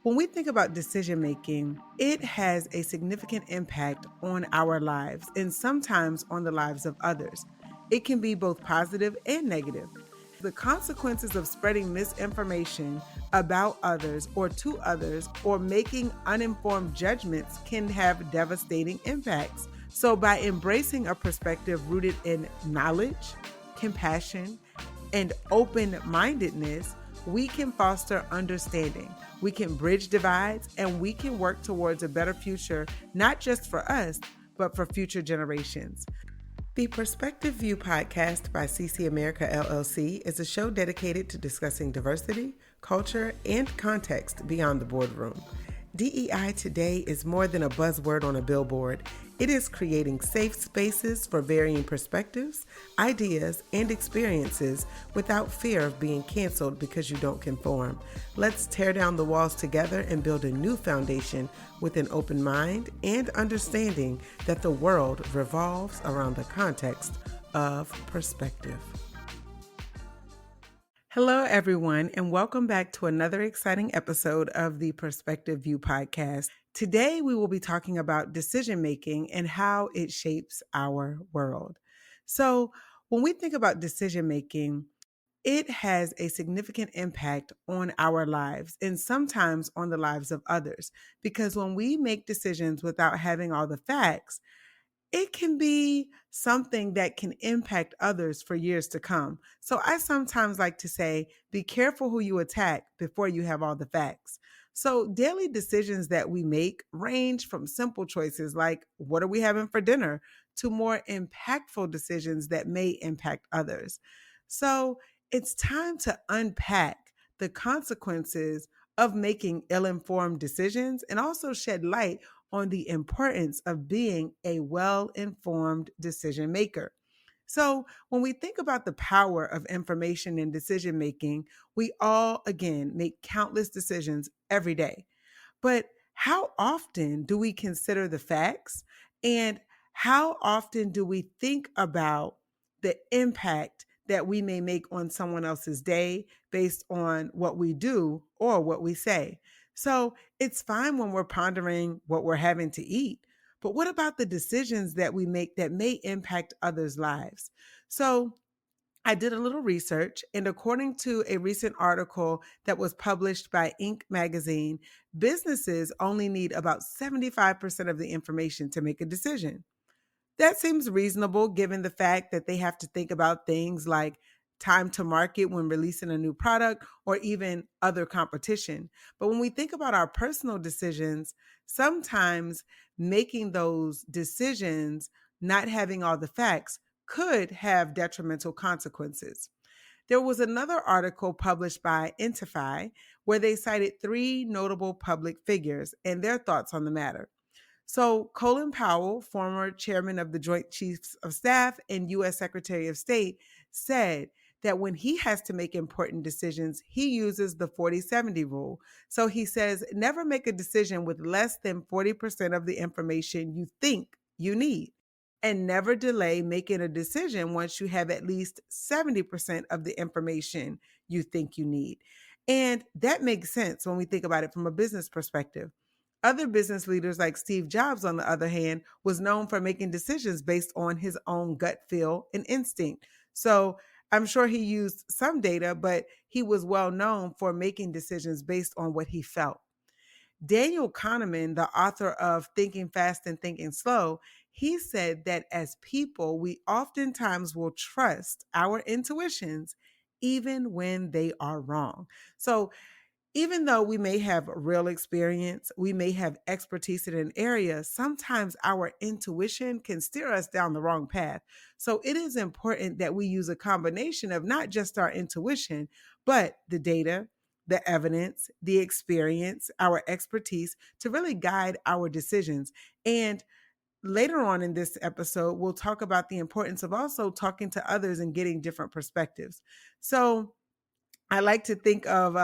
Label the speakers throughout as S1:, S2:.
S1: When we think about decision making, it has a significant impact on our lives and sometimes on the lives of others. It can be both positive and negative. The consequences of spreading misinformation about others or to others or making uninformed judgments can have devastating impacts. So, by embracing a perspective rooted in knowledge, compassion, and open mindedness, we can foster understanding, we can bridge divides, and we can work towards a better future, not just for us, but for future generations. The Perspective View podcast by CC America LLC is a show dedicated to discussing diversity, culture, and context beyond the boardroom. DEI today is more than a buzzword on a billboard. It is creating safe spaces for varying perspectives, ideas, and experiences without fear of being canceled because you don't conform. Let's tear down the walls together and build a new foundation with an open mind and understanding that the world revolves around the context of perspective. Hello, everyone, and welcome back to another exciting episode of the Perspective View podcast. Today, we will be talking about decision making and how it shapes our world. So, when we think about decision making, it has a significant impact on our lives and sometimes on the lives of others. Because when we make decisions without having all the facts, it can be something that can impact others for years to come. So I sometimes like to say, be careful who you attack before you have all the facts. So daily decisions that we make range from simple choices like, what are we having for dinner, to more impactful decisions that may impact others. So it's time to unpack the consequences of making ill-informed decisions and also shed light on the importance of being a well-informed decision maker. So, when we think about the power of information in decision making, we all, again, make countless decisions every day. But how often do we consider the facts? And how often do we think about the impact that we may make on someone else's day based on what we do or what we say? So it's fine when we're pondering what we're having to eat, but what about the decisions that we make that may impact others' lives? So I did a little research, and according to a recent article that was published by Inc. magazine, businesses only need about 75% of the information to make a decision. That seems reasonable given the fact that they have to think about things like time to market when releasing a new product or even other competition. But when we think about our personal decisions, sometimes making those decisions, not having all the facts, could have detrimental consequences. There was another article published by Intify where they cited three notable public figures and their thoughts on the matter. So, Colin Powell, former chairman of the Joint Chiefs of Staff and U.S. Secretary of State, said that when he has to make important decisions, he uses the 40-70 rule. So he says, never make a decision with less than 40% of the information you think you need. And never delay making a decision once you have at least 70% of the information you think you need. And that makes sense when we think about it from a business perspective. Other business leaders like Steve Jobs, on the other hand, was known for making decisions based on his own gut feel and instinct. So I'm sure he used some data, but he was well known for making decisions based on what he felt. Daniel Kahneman, the author of Thinking Fast and Thinking Slow, he said that as people, we oftentimes will trust our intuitions even when they are wrong. So even though we may have real experience, we may have expertise in an area, sometimes our intuition can steer us down the wrong path. So it is important that we use a combination of not just our intuition, but the data, the evidence, the experience, our expertise to really guide our decisions. And later on in this episode, we'll talk about the importance of also talking to others and getting different perspectives. So I like to think of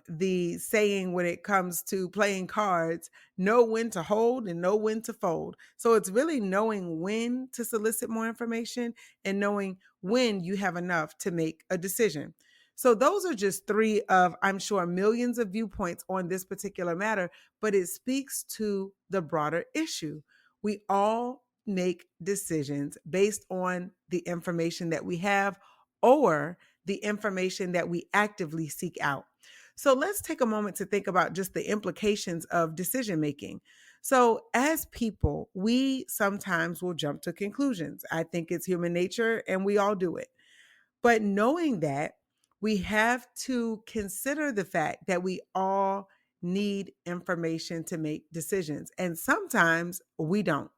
S1: the saying when it comes to playing cards, know when to hold and know when to fold. So it's really knowing when to solicit more information and knowing when you have enough to make a decision. So those are just three of, I'm sure, millions of viewpoints on this particular matter, but it speaks to the broader issue. We all make decisions based on the information that we have or the information that we actively seek out. So let's take a moment to think about just the implications of decision making. So, as people, we sometimes will jump to conclusions. I think it's human nature and we all do it. But knowing that, we have to consider the fact that we all need information to make decisions. And sometimes we don't.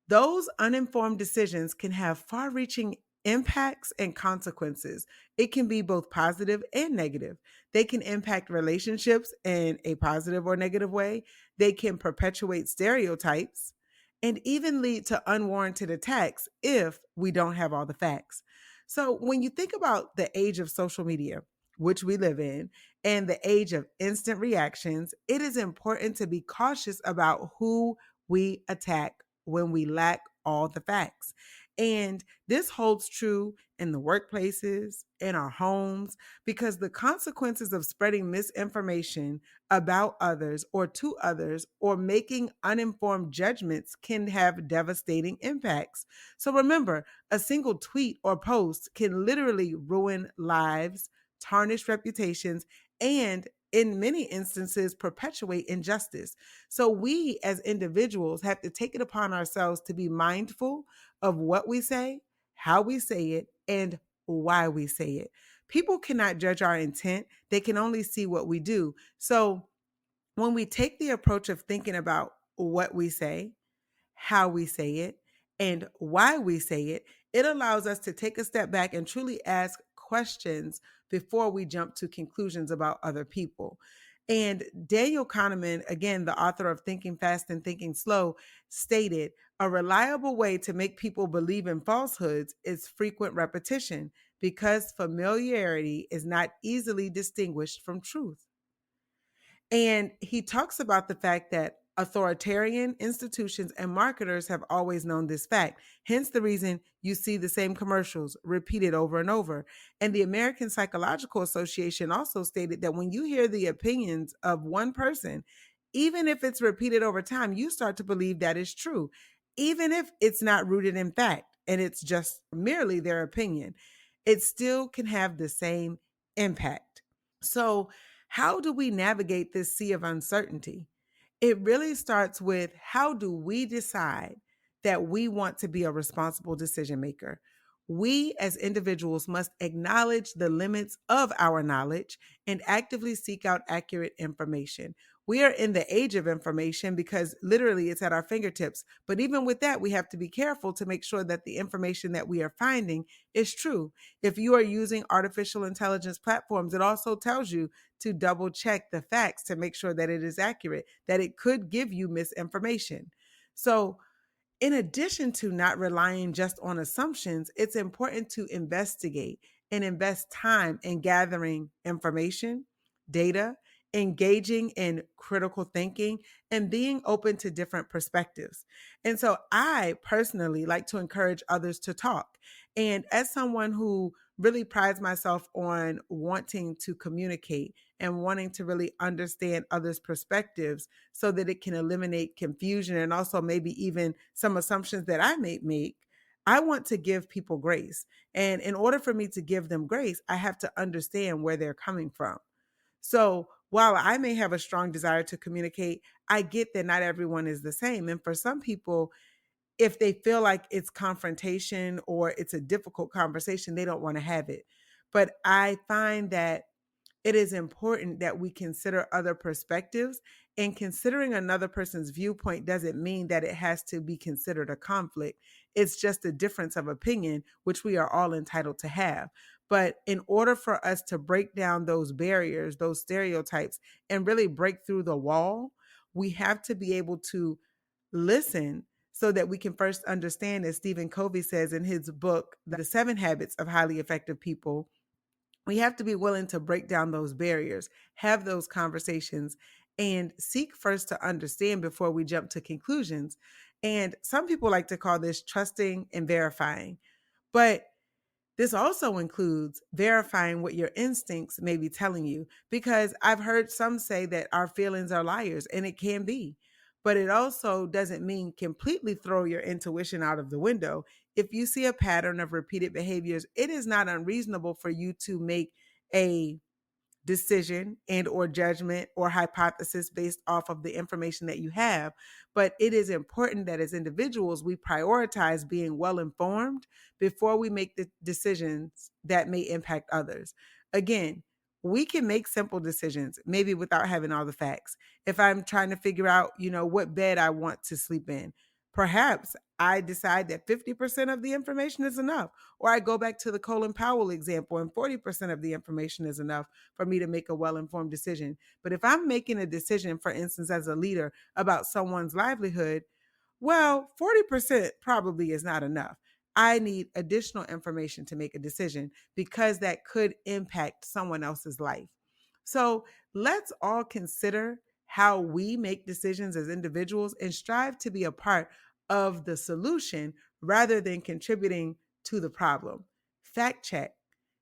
S1: Those uninformed decisions can have far reaching impacts and consequences. It can be both positive and negative. They can impact relationships in a positive or negative way. They can perpetuate stereotypes and even lead to unwarranted attacks if we don't have all the facts. So, when you think about the age of social media, which we live in, and the age of instant reactions, it is important to be cautious about who we attack when we lack all the facts. And this holds true in the workplaces, in our homes, because the consequences of spreading misinformation about others or to others or making uninformed judgments can have devastating impacts. So remember, a single tweet or post can literally ruin lives, tarnish reputations, and in many instances, perpetuate injustice. So we as individuals have to take it upon ourselves to be mindful of what we say, how we say it, and why we say it. People cannot judge our intent, they can only see what we do. So when we take the approach of thinking about what we say, how we say it, and why we say it, it allows us to take a step back and truly ask questions before we jump to conclusions about other people. And Daniel Kahneman, again, the author of Thinking Fast and Thinking Slow, stated a reliable way to make people believe in falsehoods is frequent repetition because familiarity is not easily distinguished from truth. And he talks about the fact that authoritarian institutions and marketers have always known this fact. Hence the reason you see the same commercials repeated over and over. And the American Psychological Association also stated that when you hear the opinions of one person, even if it's repeated over time, you start to believe that is true, even if it's not rooted in fact and it's just merely their opinion. It still can have the same impact. So, how do we navigate this sea of uncertainty? It really starts with how do we decide that we want to be a responsible decision maker? We as individuals must acknowledge the limits of our knowledge and actively seek out accurate information. We are in the age of information because literally it's at our fingertips. But even with that, we have to be careful to make sure that the information that we are finding is true. If you are using artificial intelligence platforms, it also tells you to double check the facts to make sure that it is accurate, that it could give you misinformation. So, in addition to not relying just on assumptions, it's important to investigate and invest time in gathering information, data, engaging in critical thinking, and being open to different perspectives. And so I personally like to encourage others to talk. And as someone who really prides myself on wanting to communicate and wanting to really understand others' perspectives so that it can eliminate confusion and also maybe even some assumptions that I may make, I want to give people grace. And in order for me to give them grace, I have to understand where they're coming from. So while I may have a strong desire to communicate, I get that not everyone is the same. And for some people, if they feel like it's confrontation or it's a difficult conversation, they don't want to have it. But I find that it is important that we consider other perspectives, and considering another person's viewpoint doesn't mean that it has to be considered a conflict. It's just a difference of opinion, which we are all entitled to have. But in order for us to break down those barriers, those stereotypes, and really break through the wall, we have to be able to listen so that we can first understand, as Stephen Covey says in his book, The 7 Habits of Highly Effective People. We have to be willing to break down those barriers, have those conversations, and seek first to understand before we jump to conclusions. And some people like to call this trusting and verifying. But This also includes verifying what your instincts may be telling you, because I've heard some say that our feelings are liars, and it can be. But it also doesn't mean completely throw your intuition out of the window. If you see a pattern of repeated behaviors, it is not unreasonable for you to make a decision and or judgment or hypothesis based off of the information that you have. But it is important that as individuals, we prioritize being well informed before we make the decisions that may impact others. Again, we can make simple decisions, maybe without having all the facts. If I'm trying to figure out, what bed I want to sleep in, perhaps I decide that 50% of the information is enough. Or I go back to the Colin Powell example, and 40% of the information is enough for me to make a well-informed decision. But if I'm making a decision, for instance, as a leader about someone's livelihood, well, 40% probably is not enough. I need additional information to make a decision, because that could impact someone else's life. So let's all consider how we make decisions as individuals and strive to be a part of the solution rather than contributing to the problem. Fact check.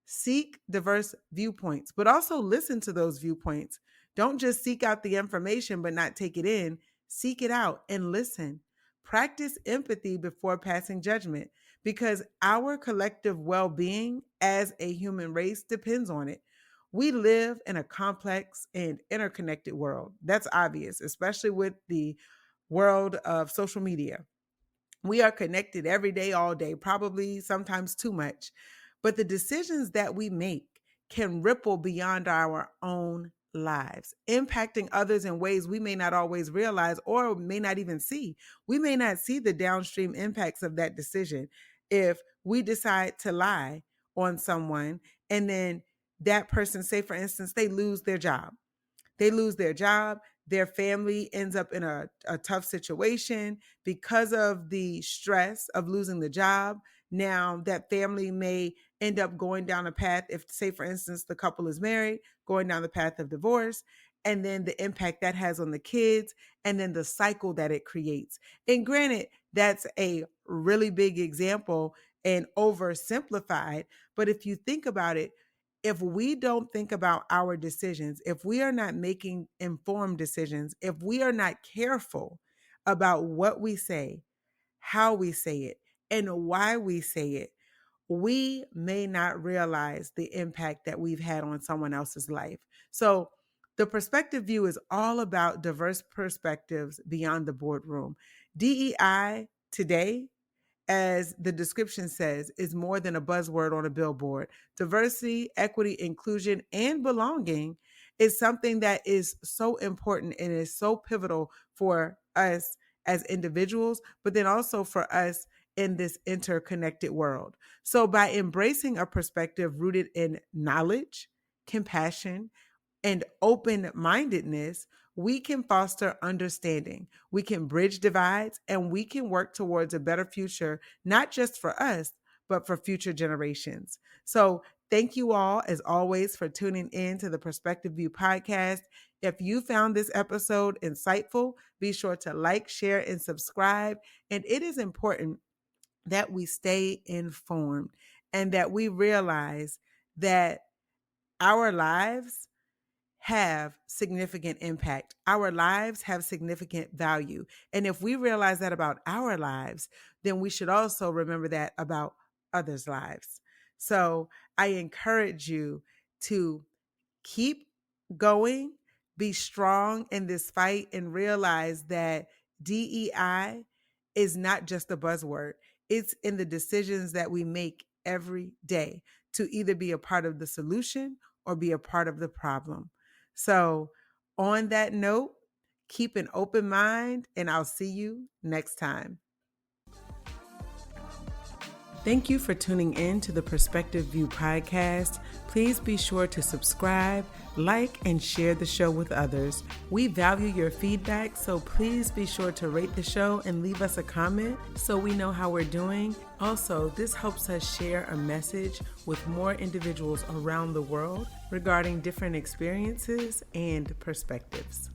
S1: Seek diverse viewpoints, but also listen to those viewpoints. Don't just seek out the information but not take it in. Seek it out and listen. Practice empathy before passing judgment, because our collective well-being as a human race depends on it. We live in a complex and interconnected world. That's obvious, especially with the world of social media. We are connected every day, all day, probably sometimes too much. But the decisions that we make can ripple beyond our own lives, impacting others in ways we may not always realize or may not even see. We may not see the downstream impacts of that decision. If we decide to lie on someone and then that person, say for instance, they lose their job. Their family ends up in a tough situation because of the stress of losing the job. Now that family may end up going down a path, if say for instance, the couple is married, going down the path of divorce, and then the impact that has on the kids, and then the cycle that it creates. And granted, that's a really big example and oversimplified, but if you think about it, if we don't think about our decisions, if we are not making informed decisions, if we are not careful about what we say, how we say it, and why we say it, we may not realize the impact that we've had on someone else's life. So the perspective view is all about diverse perspectives beyond the boardroom. DEI today, as the description says, is more than a buzzword on a billboard. Diversity, equity, inclusion, and belonging is something that is so important and is so pivotal for us as individuals, but then also for us in this interconnected world. So by embracing a perspective rooted in knowledge, compassion, and open-mindedness, we can foster understanding, we can bridge divides, and we can work towards a better future, not just for us, but for future generations. So thank you all, as always, for tuning in to the Perspective View podcast. If you found this episode insightful, be sure to like, share, and subscribe. And it is important that we stay informed and that we realize that our lives have significant impact. Our lives have significant value. And if we realize that about our lives, then we should also remember that about others' lives. So I encourage you to keep going, be strong in this fight, and realize that DEI is not just a buzzword. It's in the decisions that we make every day to either be a part of the solution or be a part of the problem. So on that note, keep an open mind, and I'll see you next time. Thank you for tuning in to the Perspective View podcast. Please be sure to subscribe, like, and share the show with others. We value your feedback, so please be sure to rate the show and leave us a comment so we know how we're doing. Also, this helps us share a message with more individuals around the world regarding different experiences and perspectives.